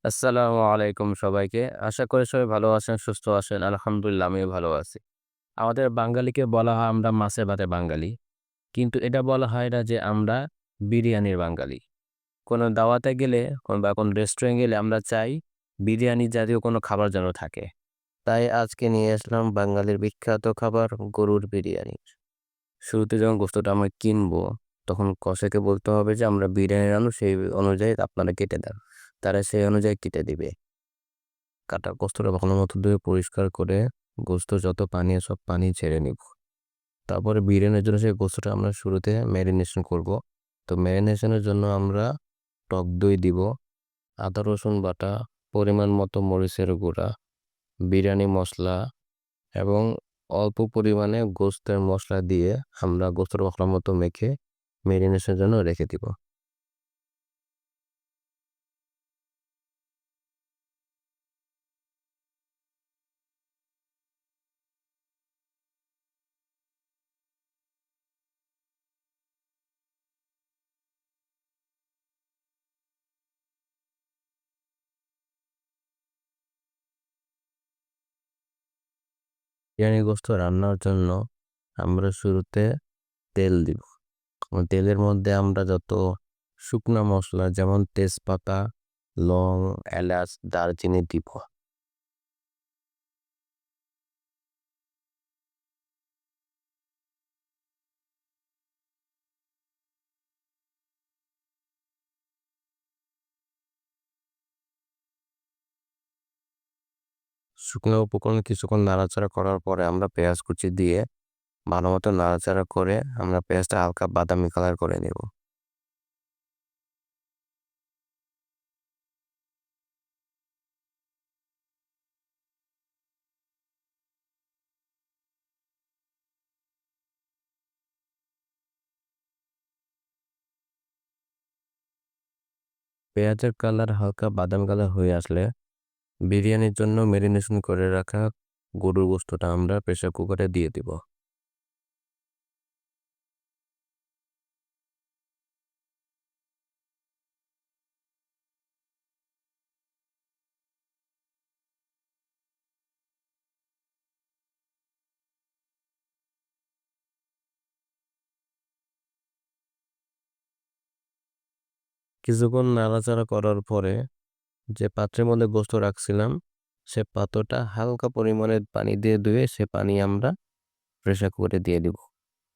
আসসালামু আলাইকুম সবাইকে। আশা করি সবাই ভালো আছেন, সুস্থ আছেন। আলহামদুলিল্লাহ আমিও ভালো আছি। আমাদের বাঙালিকে বলা হয় আমরা মাছে ভাতে বাঙালি। কিন্তু এটা বলা হয় না যে আমরা বিরিয়ানির বাঙালি। কোনো দাওয়াতে গেলে বা কোনো রেস্টুরেন্টে গেলে আমরা চাই বিরিয়ানি জাতীয় কোনো খাবার যেন থাকে। তাই আজকে নিয়ে আসলাম বাঙালির বিখ্যাত খাবার গরুর বিরিয়ানি। শুরুতে যখন গোশতটা আমরা কিনবো, তখন কসাইকে বলতে হবে যে আমরা বিরিয়ানি রাঁধবো সেই অনুযায়ী আপনারা কেটে দেন। তারা সেই অনুযায়ী কেটে দিবে। কাটা গোস্তটা ভালো মতো ধুয়ে পরিষ্কার করে গোস্ত যত পানি সব পানি ঝেড়ে নিব। তারপরে বিরিয়ানির জন্য সেই গোস্তটা আমরা শুরুতে ম্যারিনেশন করব। তো ম্যারিনেশনের জন্য আমরা টক দই দিব, আদা রসুন বাটা, পরিমাণ মতো মরিচের গুঁড়া, বিরিয়ানি মশলা এবং অল্প পরিমাণে গোস্তের মশলা দিয়ে আমরা গোস্তটা ভালো মতো মেখে ম্যারিনেশনের জন্য রেখে দিব। বিরিয়ানি গোস্ত রান্নার জন্য আমরা শুরুতে তেল দিব। তেলের মধ্যে আমরা যত শুকনা মশলা যেমন তেজপাতা, লং, এলাচ, দারচিনি দিব। শুকনো উপকরণ কিছুক্ষণ নাড়াচাড়া করার পরে আমরা পেঁয়াজ কুচি দিয়ে ভালো মতো নাড়াচাড়া করে আমরা পেঁয়াজটা হালকা বাদামি কালার করে নেব। পেঁয়াজের কালার হালকা বাদামি কালার হয়ে আসলে বিরিয়ানির জন্য ম্যারিনেশন করে রাখা গরুর গোস্তটা আমরা প্রেসার কুকারে দিয়ে দিব। কিছুক্ষণ নাড়াচাড়া করার পরে যে পাত্রের মধ্যে গোস্ত রাখছিলাম সে পাত্রটা হালকা পরিমাণে পানি দিয়ে ধুয়ে সে পানি আমরা প্রেসার কুকারে দিয়ে দিব।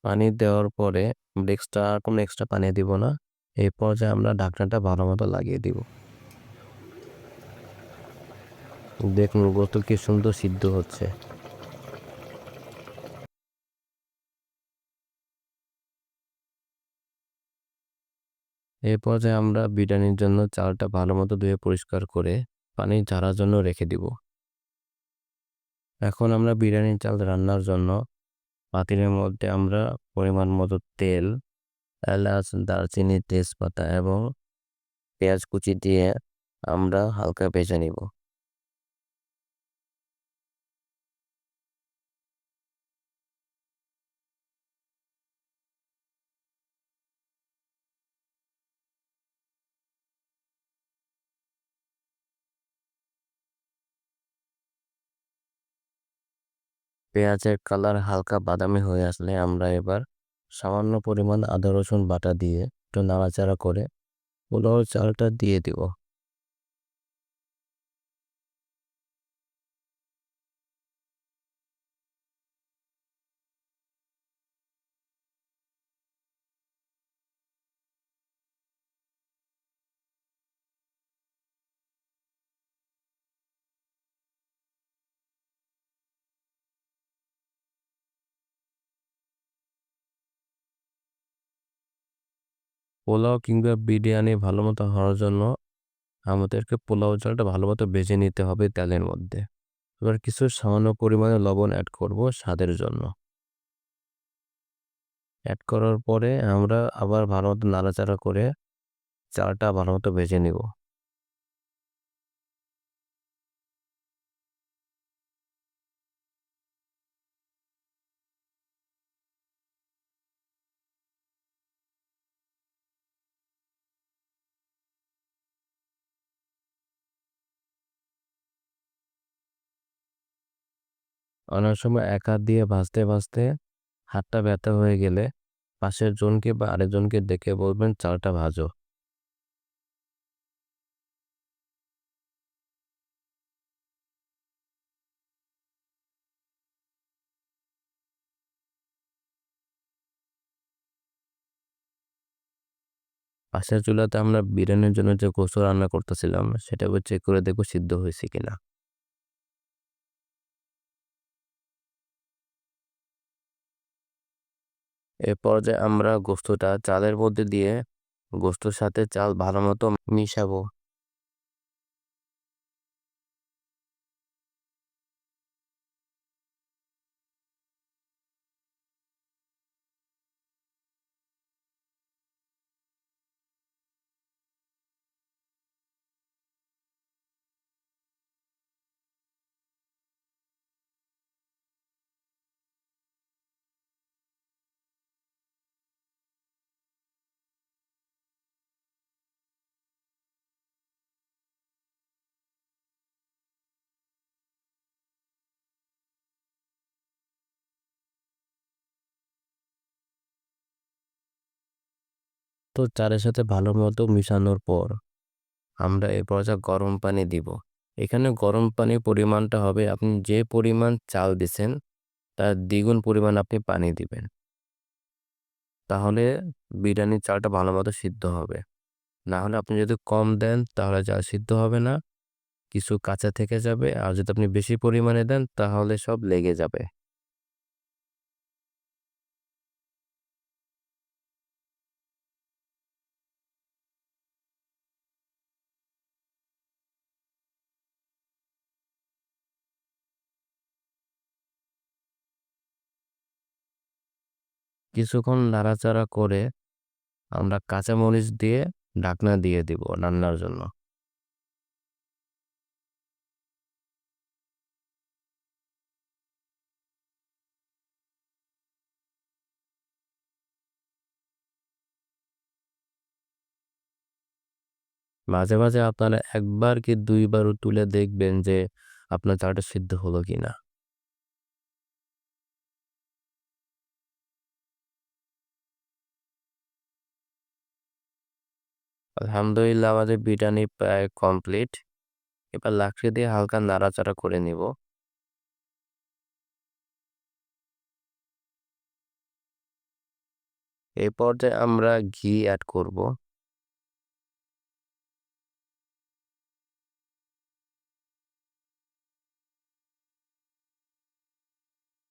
পানি দেওয়ার পরে আমরা কোনো এক্সট্রা পানি দিব না। এই পর্যায়ে আমরা ঢাকনাটা ভালো মতো লাগিয়ে দিব। দেখুন গোস্ত কি সুন্দর সিদ্ধ হচ্ছে। এই পর্যায়ে আমরা বিরিয়ানির জন্য চালটা ভালো মতো ধুয়ে পরিষ্কার করে পানি ঝরার জন্য রেখে দিব। এখন আমরা বিরিয়ানির চাল রান্নার জন্য পাতিলের মধ্যে আমরা পরিমাণ মতো তেল, এলাচ, দারচিনি, তেজপাতা এবং পেঁয়াজ কুচি দিয়ে আমরা হালকা ভেজে নিব। পেঁয়াজের কালার হালকা বাদামি হয়ে আসলে আমরা এবার সামান্য পরিমাণ আদা রসুন বাটা দিয়ে একটু নাড়াচাড়া করে পোলাও চালটা দিয়ে দিব। পোলাও কিংবা বিরিয়ানি ভালো মতো হওয়ার জন্য আমাদেরকে পোলাও চালটা ভালো মতো ভেজে নিতে হবে তেলের মধ্যে। এবার কিছু সামান্য পরিমাণে লবণ অ্যাড করব স্বাদের জন্য। অ্যাড করার পরে আমরা আবার ভালো মতো নাড়াচাড়া করে চালটা ভালো মতো ভেজে নিব। অনেক সময় এক হাত দিয়ে ভাজতে হাতটা ব্যথা হয়ে গেলে পাশের জনকে বা আরেকজনকে ডেকে বলবেন চালটা ভাজো। পাশের চুলাতে আমরা বিরিয়ানির জন্য যে গোশত রান্না করতেছিলাম সেটা এবার চেক করে দেখব সিদ্ধ হয়েছে কিনা। এ পর্যায়ে আমরা গোশতটা চালের মধ্যে দিয়ে গোশতর সাথে চাল ভালোমতো মিশাবো। তো চালের সাথে ভালোমতো মিশানোর পর আমরা এ পর্যায়ে গরম পানি দিব। এখানে গরম পানির পরিমাণটা হবে আপনি যে পরিমাণ চাল দিছেন তার দ্বিগুণ পরিমাণ আপনি পানি দিবেন। তাহলে বিরিয়ানির চালটা ভালোমতো সিদ্ধ হবে। না হলে আপনি যদি কম দেন তাহলে চাল সিদ্ধ হবে না, কিছু কাঁচা থেকে যাবে। আর যদি আপনি বেশি পরিমাণে দেন তাহলে সব লেগে যাবে। কিছুক্ষণ নাড়াচাড়া করে আমরা কাঁচামরিচ দিয়ে ঢাকনা দিয়ে দিব রান্নার জন্য। মাঝে মাঝে আপনারা ১ বার কি ২ বারও তুলে দেখবেন যে আপনার চালটা সিদ্ধ হলো কিনা। আলহামদুলিল্লাহ আমাদের বিরিয়ানি প্রায় কমপ্লিট। এবার লাকড়ি দিয়ে হালকা নাড়াচাড়া করে নিব। এই পর্যায়ে আমরা ঘি এড করব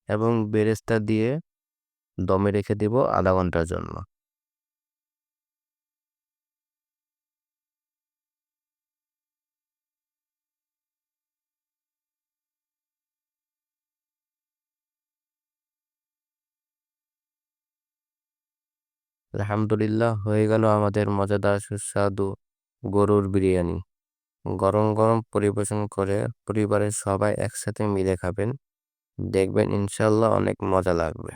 এবং বেরেস্তা দিয়ে দমে রেখে দিব ০.৫ ঘন্টার জন্য। আলহামদুলিল্লাহ হয়ে গেল আমাদের মজাদার সুস্বাদু গরুর বিরিয়ানি। গরম গরম পরিবেশন করে পরিবারের সবাই একসাথে মিলে খাবেন। দেখবেন ইনশাআল্লাহ অনেক মজা লাগবে।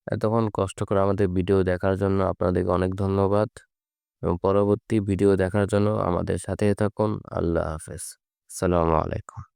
এতক্ষণ কষ্ট করে আমাদের ভিডিও দেখার জন্য আপনাদেরকে অনেক ধন্যবাদ এবং পরবর্তী ভিডিও দেখার জন্য আমাদের সাথেই থাকুন। আল্লাহ হাফেজ। আসসালামু আলাইকুম।